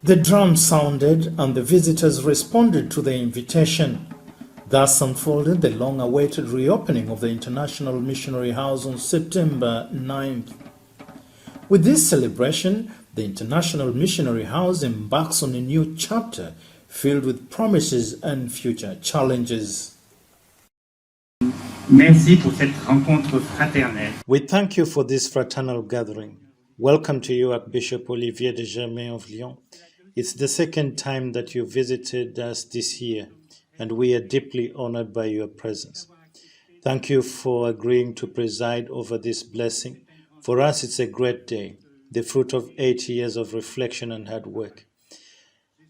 The drum sounded and the visitors responded to the invitation. Thus unfolded the long-awaited reopening of the International Missionary House on September 9th. With this celebration, the International Missionary House embarks on a new chapter filled with promises and future challenges. Merci pour cette rencontre fraternelle. We thank you for this fraternal gathering. Welcome to you, Archbishop Olivier de GERMAY of Lyon. It's the second time that you visited us this year, and we are deeply honored by your presence. Thank you for agreeing to preside over this blessing. For us, it's a great day, the fruit of 8 years of reflection and hard work.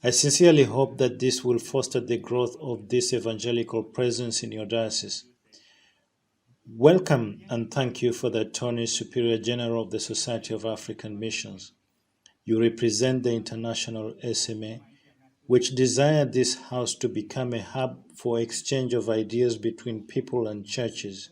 I sincerely hope that this will foster the growth of this evangelical presence in your diocese. Welcome and thank you for the Attorney Superior General of the Society of African Missions. You represent the international SMA, which desired this house to become a hub for exchange of ideas between people and churches.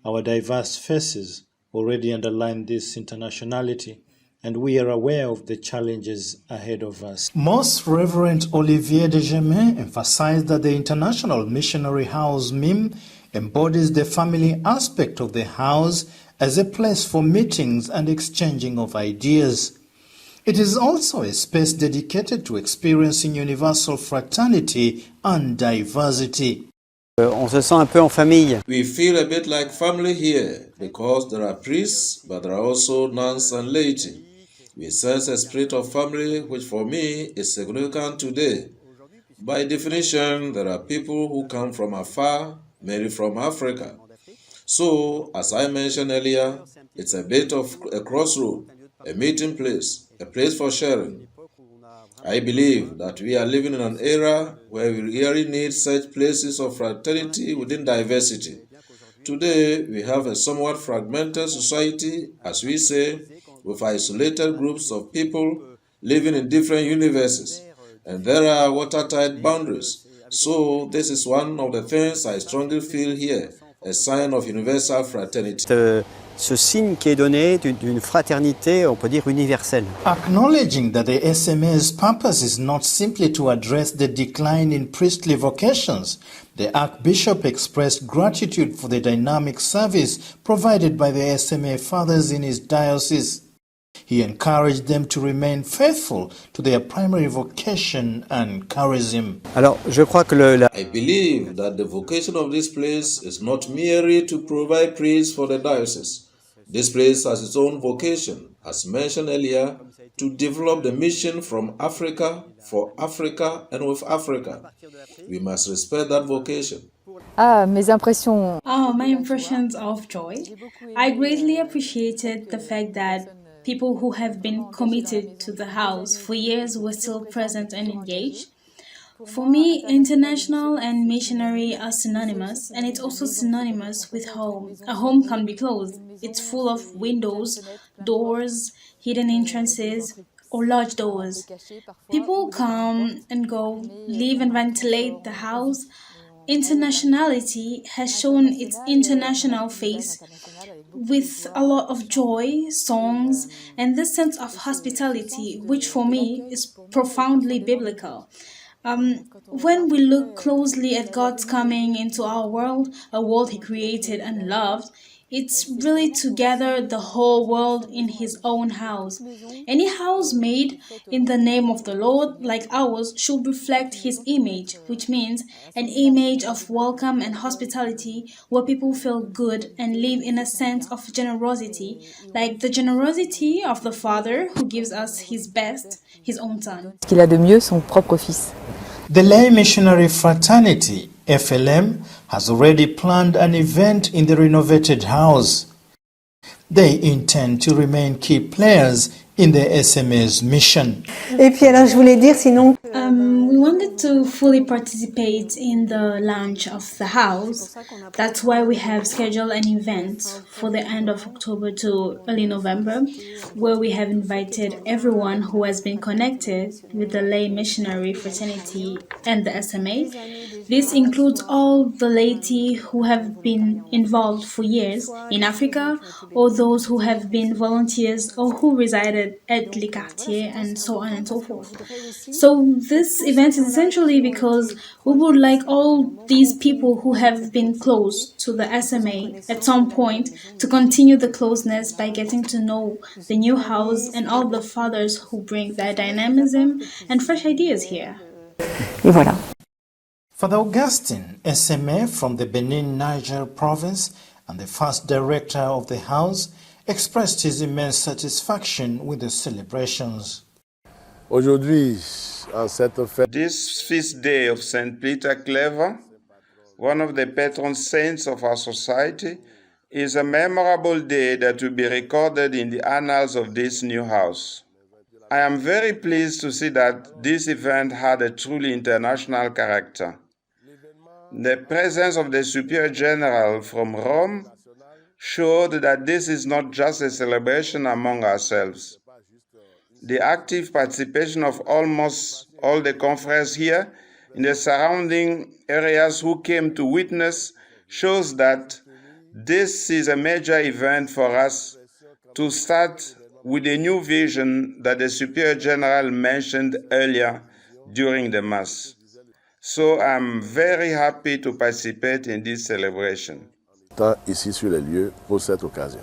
Our diverse faces already underline this internationality, and we are aware of the challenges ahead of us. Most Reverend Olivier de GERMAY emphasized that the International Missionary House MIM embodies the family aspect of the house as a place for meetings and exchanging of ideas. It is also a space dedicated to experiencing universal fraternity and diversity. On se sent un peu en famille. We feel a bit like family here because there are priests, but there are also nuns and laity. We sense a spirit of family which for me is significant today. By definition, there are people who come from afar, mainly from Africa. So, as I mentioned earlier, it's a bit of a crossroad, a meeting place, a place for sharing. I believe that we are living in an era where we really need such places of fraternity within diversity. Today, we have a somewhat fragmented society, as we say, with isolated groups of people living in different universes, and there are watertight boundaries. So, this is one of the things I strongly feel here, a sign of universal fraternity. Ce signe qui est donné d'une fraternité, on peut dire universelle. Acknowledging that the SMA's purpose is not simply to address the decline in priestly vocations, the Archbishop expressed gratitude for the dynamic service provided by the SMA fathers in his diocese. He encouraged them to remain faithful to their primary vocation and charism. Alors, je crois que I believe that the vocation of this place is not merely to provide priests for the diocese. This place has its own vocation, as mentioned earlier, to develop the mission from Africa, for Africa, and with Africa. We must respect that vocation. Mes impressions. My impressions of joy. I greatly appreciated the fact that people who have been committed to the house for years were still present and engaged. For me, international and missionary are synonymous, and it's also synonymous with home. A home can be closed. It's full of windows, doors, hidden entrances, or large doors. People come and go, live and ventilate the house. Internationality has shown its international face with a lot of joy, songs, and this sense of hospitality, which for me is profoundly biblical. When we look closely at God's coming into our world, a world He created and loved, it's really to gather the whole world in His own house. Any house made in the name of the Lord, like ours, should reflect His image, which means an image of welcome and hospitality where people feel good and live in a sense of generosity, like the generosity of the Father who gives us His best, His own Son. Ce qu'il a de mieux, son propre fils. The Lay Missionary Fraternity, FLM, has already planned an event in the renovated house. They intend to remain key players in the SMA's mission. Et puis alors je voulais dire sinon... we wanted to fully participate in the launch of the house. That's why we have scheduled an event for the end of October to early November, where we have invited everyone who has been connected with the lay missionary fraternity and the SMA. This includes all the laity who have been involved for years in Africa, or those who have been volunteers or who resided at Les Quartiers, and so on and so forth. So this event is essentially because we would like all these people who have been close to the SMA at some point to continue the closeness by getting to know the new house and all the fathers who bring their dynamism and fresh ideas here. Et voilà. Father Augustin, SMA from the Benin Niger province and the first director of the house, expressed his immense satisfaction with the celebrations. This feast day of St. Peter Clever, one of the patron saints of our society, is a memorable day that will be recorded in the annals of this new house. I am very pleased to see that this event had a truly international character. The presence of the Superior General from Rome showed that this is not just a celebration among ourselves. The active participation of almost all the confreres here in the surrounding areas who came to witness shows that this is a major event for us to start with a new vision that the Superior General mentioned earlier during the Mass. So I'm very happy to participate in this celebration. Ici sur les lieux pour cette occasion.